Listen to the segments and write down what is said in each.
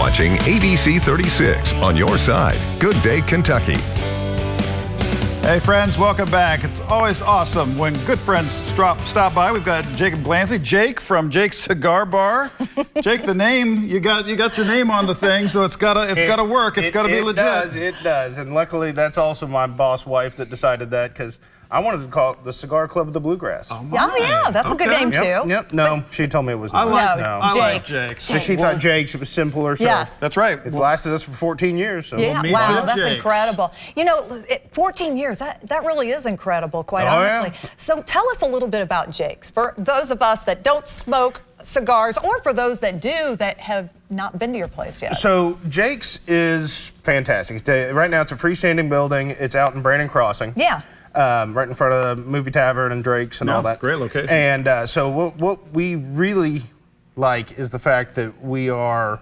watching ABC 36 on your side. Good day, Kentucky. Hey friends, welcome back. It's always awesome when good friends stop by. We've got Jake and Glancy. Jake from Jake's Cigar Bar. Jake, the name, you got your name on the thing, so it's gotta work. It's gotta be legit. It does. And luckily that's also my boss wife that decided that, because I wanted to call it the Cigar Club of the Bluegrass. Oh yeah, that's a good name too. Yep. No, she told me it was not. I like Jake's. So she thought Jake's, it was simpler. So yes. That's right. It's lasted us for 14 years. So yeah, we'll wow, that's Jake's. incredible. You know, 14 years, that really is incredible, quite honestly. Yeah. So tell us a little bit about Jake's. For those of us that don't smoke cigars, or for those that do that have not been to your place yet. So Jake's is fantastic. Right now it's a freestanding building. It's out in Brandon Crossing. Yeah. Right in front of the movie tavern and Drake's and all that. Great location. And so what we really like is the fact that we are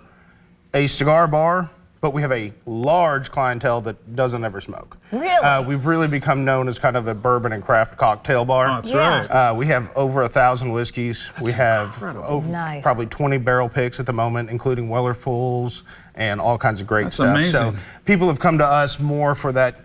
a cigar bar, but we have a large clientele that doesn't ever smoke. Really? We've really become known as kind of a bourbon and craft cocktail bar. Oh, that's right. We have over 1,000 whiskeys. We have Nice. probably 20 barrel picks at the moment, including Weller Fulls and all kinds of great stuff. amazing. So people have come to us more for that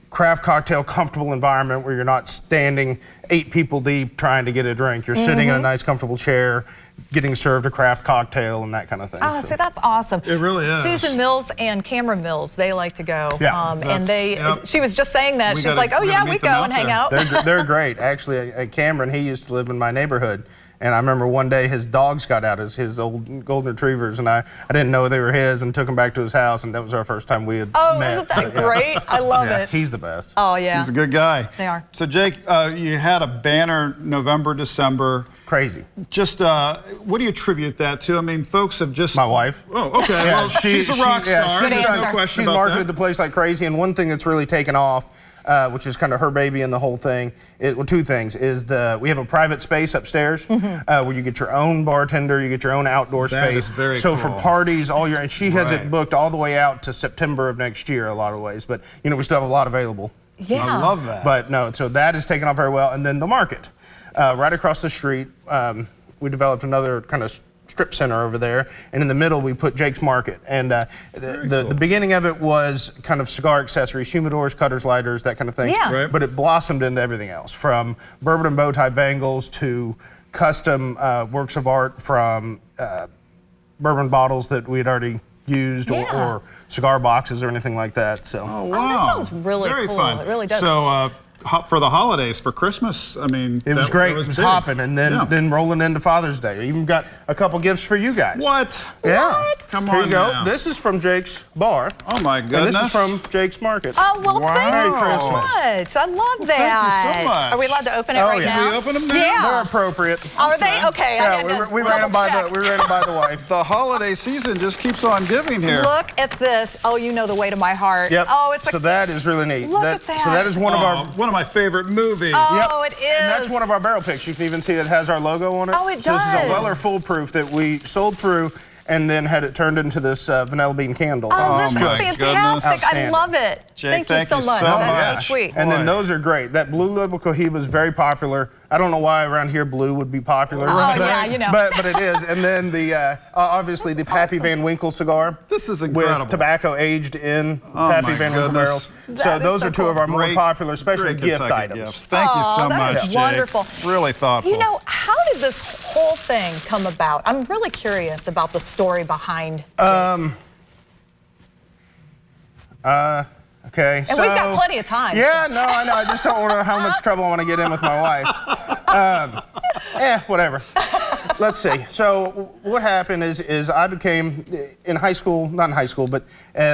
craft cocktail comfortable environment where you're not standing 8 people deep trying to get a drink. You're sitting in a nice comfortable chair, getting served a craft cocktail and that kind of thing. Oh, see, that's awesome. It really is. Susan Mills and Cameron Mills, they like to go. Yeah, and she was just saying that. She's like, oh we yeah, gotta we meet go them and out hang there. out. They're great. Actually, Cameron, he used to live in my neighborhood. And I remember one day his dogs got out as his old golden retrievers, and I didn't know they were his, and took him back to his house, and that was our first time we had Oh, met. isn't that great? I love it. He's the best. Oh yeah. He's a good guy. They are. So Jake, you had a banner November, December. Crazy. Just what do you attribute that to? I mean, folks have just... My wife. Oh, okay. Yeah, well, she's a rock star. Good There's answer. no question She's about marketed that. the place like crazy, and one thing that's really taken off, which is kind of her baby and the whole thing, well, 2 things, is we have a private space upstairs where you get your own bartender, you get your own outdoor That space. is very so cool. for parties, and she has Right. it booked all the way out to September of next year, a lot of ways, but we still have a lot available. Yeah. I love that. But no, so that has taken off very well. And then the market, right across the street, we developed another kind of strip center over there, and in the middle we put Jake's Market. And the beginning of it was kind of cigar accessories, humidors, cutters, lighters, that kind of thing. Yeah. Right. But it blossomed into everything else, from bourbon and bow tie bangles to custom works of art from bourbon bottles that we had already used, Yeah. or cigar boxes or anything like that. So. Oh, Oh, wow. that sounds really Very cool. fun. It really does. So for the holidays, for Christmas, I mean... It was great. It was big. hopping, and Yeah. then rolling into Father's Day. I even got a couple gifts for you guys. What? Yeah. What? Come Here on you go. now. This is from Jake's Bar. Oh, my goodness. And this is from Jake's Market. Oh, well, Wow. thank you Merry so Christmas. much. I love that. thank you so much. Are we allowed to open it Oh, right yeah. now? Can we open them now? Yeah. They're appropriate. Are they? Okay. I Yeah, had to we ran them by double check. the wife. The holiday season just keeps on giving here. Look at this. Oh, you know the way to my heart. Yep. Oh, it's so that is really neat. Look at that. So that is one of our. One of my favorite movies. Oh, it is. And that's one of our barrel picks. You can even see it has our logo on it. Oh, it So this is does. a Weller foolproof that we sold through and then had it turned into this vanilla bean candle. Oh, this my is fantastic. goodness. I Outstanding. love it. Jake, thank you so much. That's so much. sweet. And then Boy. those are great. That blue label Cohiba is very popular. I don't know why around here blue would be popular. Oh, yeah, you know. But it is. And then the obviously the Pappy Van Winkle cigar. This is incredible. With tobacco aged in Oh, Pappy my Van Winkle goodness. barrels. That So is those so are two cool. of our more Great- popular special great gift Kentucky items. gifts. Thank you so that much, is Jake. wonderful. Really thoughtful. You know, how did this whole thing come about? I'm really curious about the story behind Jake's. Okay. And we've got plenty of time. Yeah, no, I know. I just don't know how much trouble I want to get in with my wife. Whatever. Let's see. So what happened is I became, in high school, not in high school, but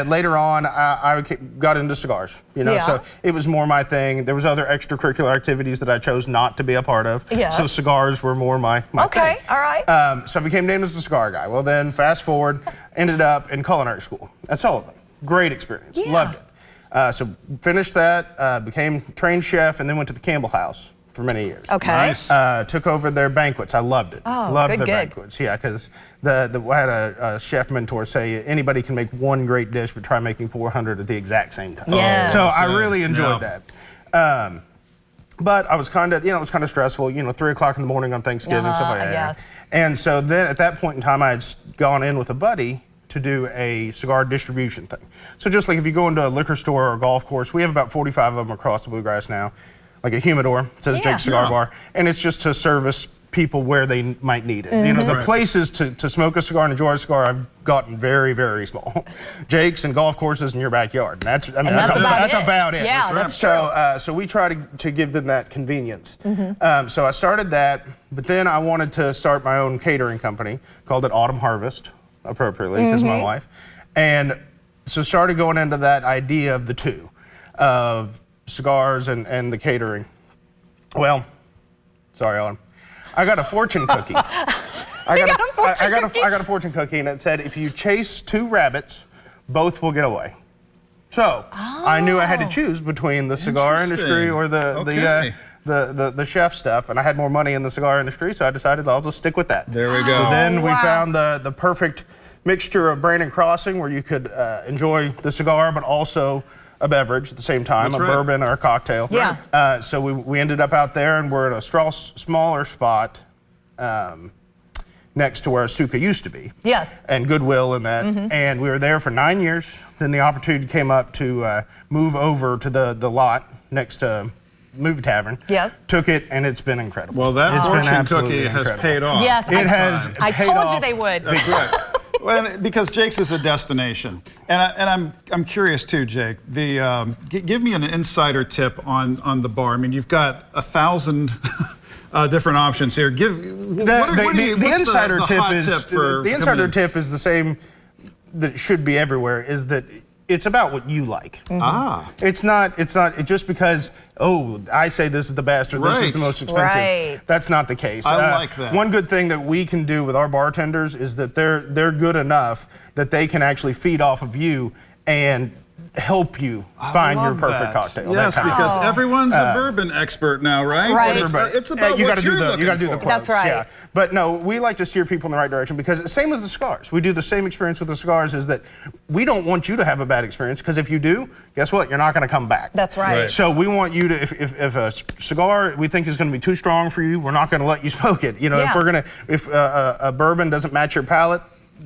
later on, I got into cigars. Yeah. So it was more my thing. There was other extracurricular activities that I chose not to be a part of. Yes. So cigars were more my Okay, thing. all right. So I became named as the cigar guy. Well, then fast forward, ended up in culinary school at Sullivan. Great experience. Yeah. Loved it. So finished that, became trained chef, and then went to the Campbell House for many years. Okay. Nice. Took over their banquets. I loved it. Oh, loved good their gig. banquets. Yeah, because I had a chef mentor say anybody can make one great dish, but try making 400 at the exact same time. Yes. So I really enjoyed Yeah. that. But I was kind of, it was kind of stressful. 3 o'clock in the morning on Thanksgiving, stuff like that. Yes. And so then at that point in time, I had gone in with a buddy to do a cigar distribution thing. So just like if you go into a liquor store or a golf course, we have about 45 of them across the Bluegrass now, like a humidor, it says Jake's Cigar Bar, and it's just to service people where they might need it. You know, the places to smoke a cigar and enjoy a cigar have gotten very, very small. Jake's and golf courses in your backyard. And that's about it. Yeah, that's true. So we try to give them that convenience. So I started that, but then I wanted to start my own catering company, called it Autumn Harvest, appropriately, because of my wife. And so started going into that idea of the two, of cigars and the catering. Well, sorry, Autumn. I got a fortune cookie. I got a fortune cookie, and it said, if you chase 2 rabbits, both will get away. So I knew I had to choose between the cigar industry or the chef stuff, and I had more money in the cigar industry, so I decided I'll just stick with that. There we go. So then we found the perfect mixture of Brandon Crossing, where you could enjoy the cigar, but also a beverage at the same time, bourbon or a cocktail. Yeah. So we ended up out there, and we're in a smaller spot next to where Asuka used to be. Yes. And Goodwill and that. And we were there for 9 years. Then the opportunity came up to move over to the lot next to Movie Tavern. Yes. Took it, and it's been incredible. Well, that fortune absolutely cookie has incredible. paid off. Yes, It has I paid told off. you they would. That's right. Well, because Jake's is a destination, and I'm curious too, Jake. Give me an insider tip on the bar. I mean, you've got 1,000 different options here. The insider tip is the same that it should be everywhere. Is that it's about what you like. It's not just because, oh, I say this is the best or this is the most expensive. Right. That's not the case. I like that. One good thing that we can do with our bartenders is that they're good enough that they can actually feed off of you and help you find your perfect cocktail. Yes, because everyone's a bourbon expert now, right? Right. It's about you what gotta you're do looking the for. pros. That's right. Yeah. But no, we like to steer people in the right direction, because same with the cigars. We do the same experience with the cigars, is that we don't want you to have a bad experience, because if you do, guess what? You're not going to come back. That's right. So we want you to, if a cigar we think is going to be too strong for you, we're not going to let you smoke it. You know, if a bourbon doesn't match your palate,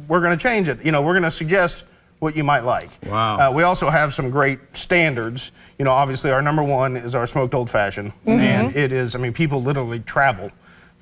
we're going to change it. You know, we're going to suggest what you might like. Wow. We also have some great standards. You know, obviously our #1 is our smoked old fashioned, and it is. I mean, people literally travel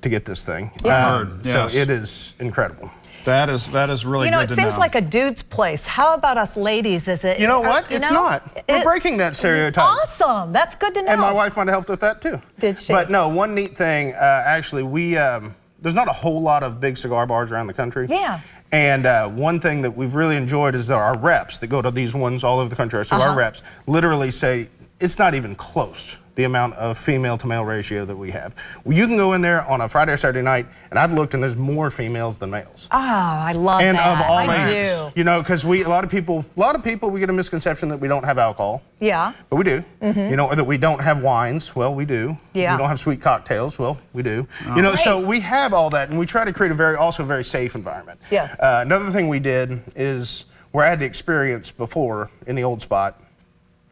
to get this thing. So it is incredible. That is really You know, good it to seems know. like a dude's place. How about us ladies? Is it? You know what? It's not. We're breaking that stereotype. Awesome. That's good to know. And my wife might have helped with that too. Did she? But no, one neat thing, actually, there's not a whole lot of big cigar bars around the country. Yeah. And one thing that we've really enjoyed is that our reps that go to these ones all over the country, our cigar reps, literally say it's not even close, the amount of female to male ratio that we have. You can go in there on a Friday or Saturday night, and I've looked, and there's more females than males. Oh, I love And that. of all I ages. do. You know, because a lot of people, we get a misconception that we don't have alcohol. Yeah. But we do. You know, or that we don't have wines. Well, we do. Yeah. We don't have sweet cocktails. Well, we do. You know, so we have all that, and we try to create a very safe environment. Yes. Another thing we did is, where I had the experience before in the old spot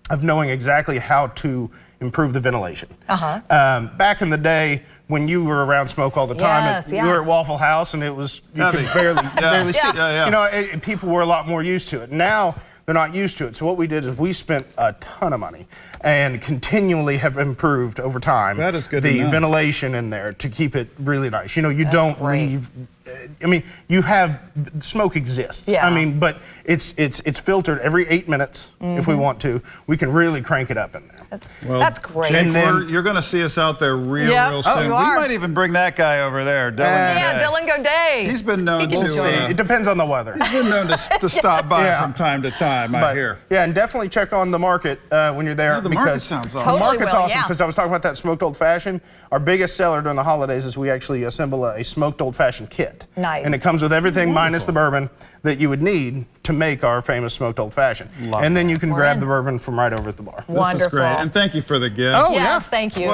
of knowing exactly how to improve the ventilation. Back in the day, when you were around smoke all the time, you were at Waffle House, and it was you could barely sit. You know, people were a lot more used to it. Now they're not used to it. So what we did is we spent a ton of money and continually have improved over time the ventilation in there to keep it really nice. You know, you don't leave. I mean, you have smoke exists. Yeah. I mean, but it's filtered every 8 minutes if we want to. We can really crank it up in there. That's great. Jake, you're going to see us out there real soon. you We are. might even bring that guy over there, Dylan. Dylan Goday. He's been known to. It depends on the weather. He's been known to stop by from time to time. I hear. Yeah, and definitely check on the market when you're there. The market sounds awesome. The market's will, awesome because I was talking about that smoked old fashioned. Our biggest seller during the holidays is we actually assemble a smoked old fashioned kit. Nice. And it comes with everything minus the bourbon that you would need to make our famous smoked old fashioned. And then you can grab the bourbon from right over at the bar. This is great. And thank you for the gift. Oh, yes, thank you.